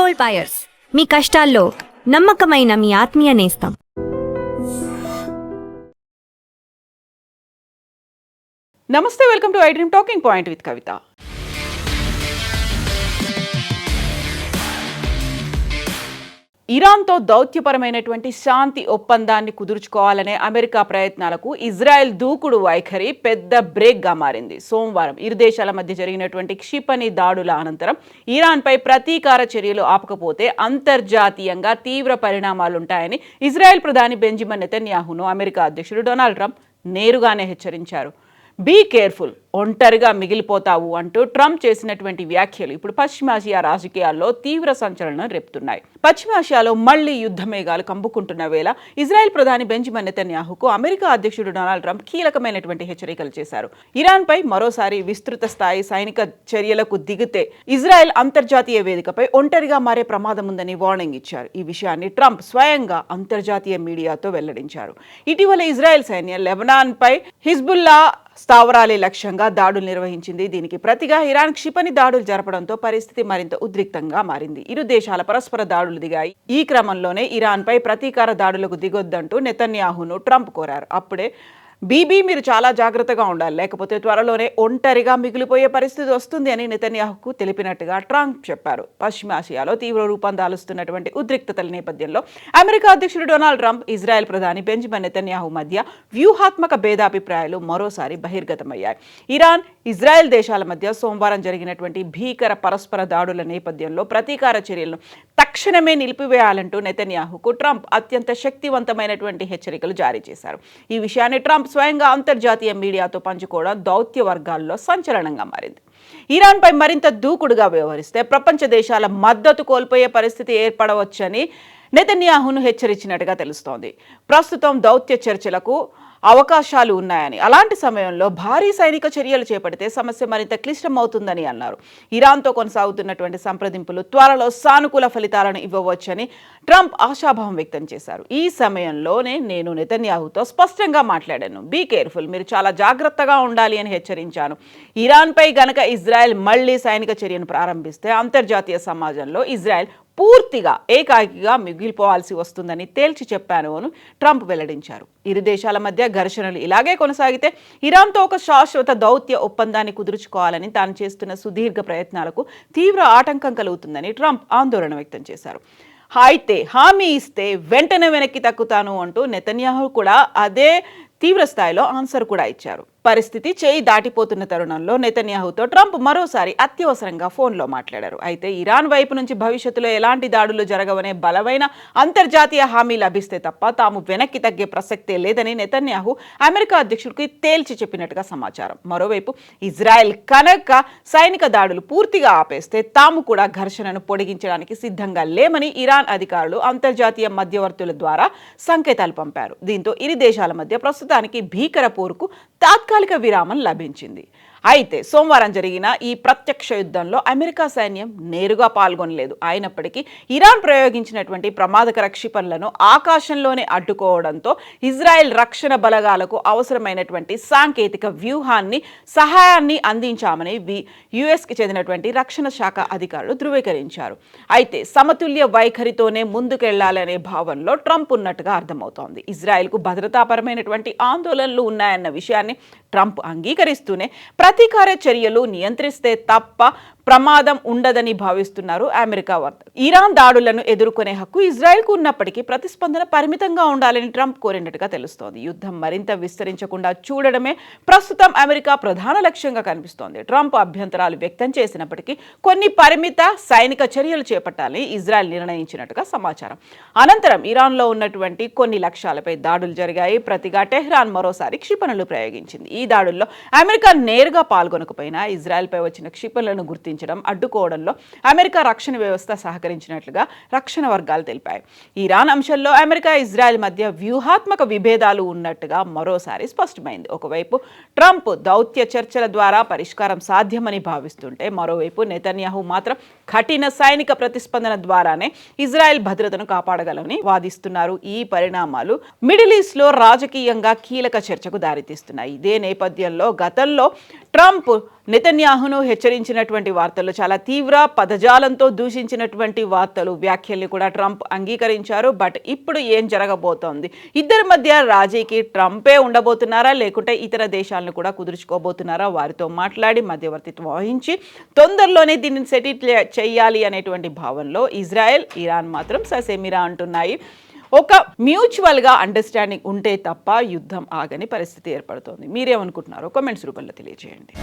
Gold buyers, మీ కష్టాల్లో నమ్మకమైన మీ ఆత్మీయ నేస్తం. నమస్తే, welcome to iDream talking point with Kavitha. ఇరాన్తో దౌత్యపరమైనటువంటి శాంతి ఒప్పందాన్ని కుదుర్చుకోవాలనే అమెరికా ప్రయత్నాలకు ఇజ్రాయెల్ దూకుడు వైఖరి పెద్ద బ్రేక్గా మారింది. సోమవారం ఇరు దేశాల మధ్య జరిగినటువంటి క్షిపణి దాడుల అనంతరం ఇరాన్పై ప్రతీకార చర్యలు ఆపకపోతే అంతర్జాతీయంగా తీవ్ర పరిణామాలుంటాయని ఇజ్రాయెల్ ప్రధాని బెంజమిన్ నెతన్యాహును అమెరికా అధ్యక్షుడు డొనాల్డ్ ట్రంప్ నేరుగానే హెచ్చరించారు. బీ కేర్ఫుల్, ఒంటరిగా మిగిలిపోతావు అంటూ ట్రంప్ చేసినటువంటి వ్యాఖ్యలు ఇప్పుడు పశ్చిమాసియా రాజకీయాల్లో తీవ్ర సంచలనం రేపుతున్నాయి. పశ్చిమాసియాలో మళ్లీ యుద్ధ మేఘాలు కంపుకుంటున్న వేళ ఇజ్రాయెల్ ప్రధాని బెంజమిన్ నెతన్యాహుకు అమెరికా అధ్యక్షుడు డొనాల్డ్ ట్రంప్ కీలకమైనటువంటి హెచ్చరికలు చేశారు. ఇరాన్పై మరోసారి విస్తృత స్థాయి సైనిక చర్యలకు దిగితే ఇజ్రాయెల్ అంతర్జాతీయ వేదికపై ఒంటరిగా మారే ప్రమాదం ఉందని వార్నింగ్ ఇచ్చారు. ఈ విషయాన్ని ట్రంప్ స్వయంగా అంతర్జాతీయ మీడియాతో వెల్లడించారు. ఇటీవల ఇజ్రాయెల్ సైన్యం లెబనాన్పై హిజ్బుల్లా స్థావరాలే లక్ష్యంగా దాడులు నిర్వహించింది. దీనికి ప్రతిగా ఇరాన్ క్షిపణి దాడులు జరపడంతో పరిస్థితి మరింత ఉద్రిక్తంగా మారింది. ఇరు దేశాల పరస్పర దాడులు దిగాయి. ఈ క్రమంలోనే ఇరాన్పై ప్రతీకార దాడులకు దిగొద్దంటూ నెతన్యాహును ట్రంప్ కోరారు. అప్పుడే బీబీ, మీరు చాలా జాగ్రత్తగా ఉండాలి, లేకపోతే త్వరలోనే ఒంటరిగా మిగిలిపోయే పరిస్థితి వస్తుంది అని నెతన్యాహుకు తెలిపినట్టుగా ట్రంప్ చెప్పారు. పశ్చిమాసియాలో తీవ్ర రూపం దాలుస్తున్నటువంటి ఉద్రిక్తతల నేపథ్యంలో అమెరికా అధ్యక్షుడు డొనాల్డ్ ట్రంప్, ఇజ్రాయెల్ ప్రధాని బెంజమిన్ నెతన్యాహు మధ్య వ్యూహాత్మక భేదాభిప్రాయాలు మరోసారి బహిర్గతమయ్యాయి. ఇరాన్, ఇజ్రాయెల్ దేశాల మధ్య సోమవారం జరిగినటువంటి భీకర పరస్పర దాడుల నేపథ్యంలో ప్రతీకార చర్యలను తక్షణమే నిలిపివేయాలంటూ నెతన్యాహుకు ట్రంప్ అత్యంత శక్తివంతమైనటువంటి హెచ్చరికలు జారీ చేశారు. ఈ విషయాన్ని ట్రంప్ స్వయంగా అంతర్జాతీయ మీడియాతో పంచుకోవడం దౌత్య వర్గాల్లో సంచలనంగా మారింది. ఇరాన్పై మరింత దూకుడుగా వ్యవహరిస్తే ప్రపంచ దేశాల మద్దతు కోల్పోయే పరిస్థితి ఏర్పడవచ్చని నెతన్యాహును హెచ్చరించినట్టుగా తెలుస్తోంది. ప్రస్తుతం దౌత్య చర్చలకు అవకాశాలు ఉన్నాయని, అలాంటి సమయంలో భారీ సైనిక చర్యలు చేపడితే సమస్య మరింత క్లిష్టమవుతుందని అన్నారు. ఇరాన్తో కొనసాగుతున్నటువంటి సంప్రదింపులు త్వరలో సానుకూల ఫలితాలను ఇవ్వవచ్చని ట్రంప్ ఆశాభావం వ్యక్తం చేశారు. ఈ సమయంలోనే నేను నెతన్యాహుతో స్పష్టంగా మాట్లాడాను. బీ కేర్ఫుల్, మీరు చాలా జాగ్రత్తగా ఉండాలి అని హెచ్చరించాను. ఇరాన్పై గనక ఇజ్రాయెల్ మళ్లీ సైనిక చర్యను ప్రారంభిస్తే అంతర్జాతీయ సమాజంలో ఇజ్రాయెల్ పూర్తిగా ఏకాకిగా మిగిలిపోవాల్సి వస్తుందని తేల్చి చెప్పాను అని ట్రంప్ వెల్లడించారు. ఇరు దేశాల మధ్య ఘర్షణలు ఇలాగే కొనసాగితే ఇరాన్తో ఒక శాశ్వత దౌత్య ఒప్పందాన్ని కుదుర్చుకోవాలని తాను చేస్తున్న సుదీర్ఘ ప్రయత్నాలకు తీవ్ర ఆటంకం కలుగుతుందని ట్రంప్ ఆందోళన వ్యక్తం చేశారు. అయితే హామీ ఇస్తే వెంటనే వెనక్కి తగ్గుతాను అంటూ నెతన్యాహు కూడా అదే తీవ్ర స్థాయిలో ఆన్సర్ కూడా ఇచ్చారు. పరిస్థితి చేయి దాటిపోతున్న తరుణంలో నెతన్యాహుతో ట్రంప్ మరోసారి అత్యవసరంగా ఫోన్లో మాట్లాడారు. అయితే ఇరాన్ వైపు నుంచి భవిష్యత్తులో ఎలాంటి దాడులు జరగవనే బలమైన అంతర్జాతీయ హామీ లభిస్తే తప్ప తాము వెనక్కి తగ్గే ప్రసక్తే లేదని నెతన్యాహు అమెరికా అధ్యక్షుడికి తేల్చి చెప్పినట్టుగా సమాచారం. మరోవైపు ఇజ్రాయెల్ కనుక సైనిక దాడులు పూర్తిగా ఆపేస్తే తాము కూడా ఘర్షణను పొడిగించడానికి సిద్ధంగా లేమని ఇరాన్ అధికారులు అంతర్జాతీయ మధ్యవర్తుల ద్వారా సంకేతాలు పంపారు. దీంతో ఇరు దేశాల మధ్య ప్రస్తుతానికి భీకర పోరుకు తాత్కాలిక విరామం లభించింది. అయితే సోమవారం జరిగిన ఈ ప్రత్యక్ష యుద్ధంలో అమెరికా సైన్యం నేరుగా పాల్గొనలేదు. అయినప్పటికీ ఇరాన్ ప్రయోగించినటువంటి ప్రమాదకర క్షిపణులను ఆకాశంలోనే అడ్డుకోవడంతో ఇజ్రాయెల్ రక్షణ బలగాలకు అవసరమైనటువంటి సాంకేతిక వ్యూహాన్ని, సహాయాన్ని అందించామని యుఎస్కి చెందినటువంటి రక్షణ శాఖ అధికారులు ధృవీకరించారు. అయితే సమతుల్య వైఖరితోనే ముందుకెళ్లాలనే భావనలో ట్రంప్ ఉన్నట్టుగా అర్థమవుతోంది. ఇజ్రాయెల్కు భద్రతాపరమైనటువంటి ఆందోళనలు ఉన్నాయన్న విషయాన్ని ట్రంప్ అంగీకరిస్తూనే ప్రతీకార చర్యలు నియంత్రిస్తే తప్ప ప్రమాదం ఉండదని భావిస్తున్నారు అమెరికా వర్తకులు. ఇరాన్ దాడులను ఎదుర్కొనే హక్కు ఇజ్రాయెల్కు ఉన్నప్పటికీ ప్రతిస్పందన పరిమితంగా ఉండాలని ట్రంప్ కోరినట్టుగా తెలుస్తోంది. యుద్ధం మరింత విస్తరించకుండా చూడడమే ప్రస్తుతం అమెరికా ప్రధాన లక్ష్యంగా కనిపిస్తోంది. ట్రంప్ అభ్యంతరాలు వ్యక్తం చేసినప్పటికీ కొన్ని పరిమిత సైనిక చర్యలు చేపట్టాలని ఇజ్రాయెల్ నిర్ణయించినట్టుగా సమాచారం. అనంతరం ఇరాన్లో ఉన్నటువంటి కొన్ని లక్ష్యాలపై దాడులు జరిగాయి. ప్రతిగా టెహ్రాన్ మరోసారి క్షిపణులు ప్రయోగించింది. ఈ దాడుల్లో అమెరికా నేరుగా పాల్గొనకపోయినా ఇజ్రాయెల్పై వచ్చిన క్షిపణులను గుర్తించడం, అడ్డుకోవడంలో అమెరికా రక్షణ వ్యవస్థ సహకరించినట్లుగా రక్షణ వర్గాలు తెలిపాయి. ఇరాన్ అంశంలో అమెరికా, ఇజ్రాయెల్ మధ్య వ్యూహాత్మక విభేదాలు ఉన్నట్టుగా మరోసారి స్పష్టమైంది. ఒకవైపు ట్రంప్ దౌత్య చర్చల ద్వారా పరిష్కారం సాధ్యమని భావిస్తుంటే, మరోవైపు నెతన్యాహు మాత్రం కఠిన సైనిక ప్రతిస్పందన ద్వారానే ఇజ్రాయెల్ భద్రతను కాపాడగలని వాదిస్తున్నారు. ఈ పరిణామాలు మిడిల్ ఈస్ట్ లో రాజకీయంగా కీలక చర్చకు దారితీస్తున్నాయి. ఇదే నేపథ్యంలో గతంలో ట్రంప్ నెతన్యాహును హెచ్చరించినటువంటి వార్తలు, చాలా తీవ్ర పదజాలంతో దూషించినటువంటి వార్తలు, వ్యాఖ్యల్ని కూడా ట్రంప్ అంగీకరించారు. బట్ ఇప్పుడు ఏం జరగబోతోంది? ఇద్దరి మధ్య రాజీకి ట్రంపే ఉండబోతున్నారా, లేకుంటే ఇతర దేశాలను కూడా కుదుర్చుకోబోతున్నారా? వారితో మాట్లాడి మధ్యవర్తిత్వం వహించి తొందరలోనే దీన్ని సెటిల్ చేయాలి అనేటువంటి భావనలో ఇజ్రాయెల్, ఇరాన్ మాత్రం ససేమిరా అంటున్నాయి. ఒక మ్యూచువల్గా అండర్స్టాండింగ్ ఉంటే తప్ప యుద్ధం ఆగని పరిస్థితి ఏర్పడుతోంది. మీరేమనుకుంటున్నారో కామెంట్స్ రూపంలో తెలియజేయండి.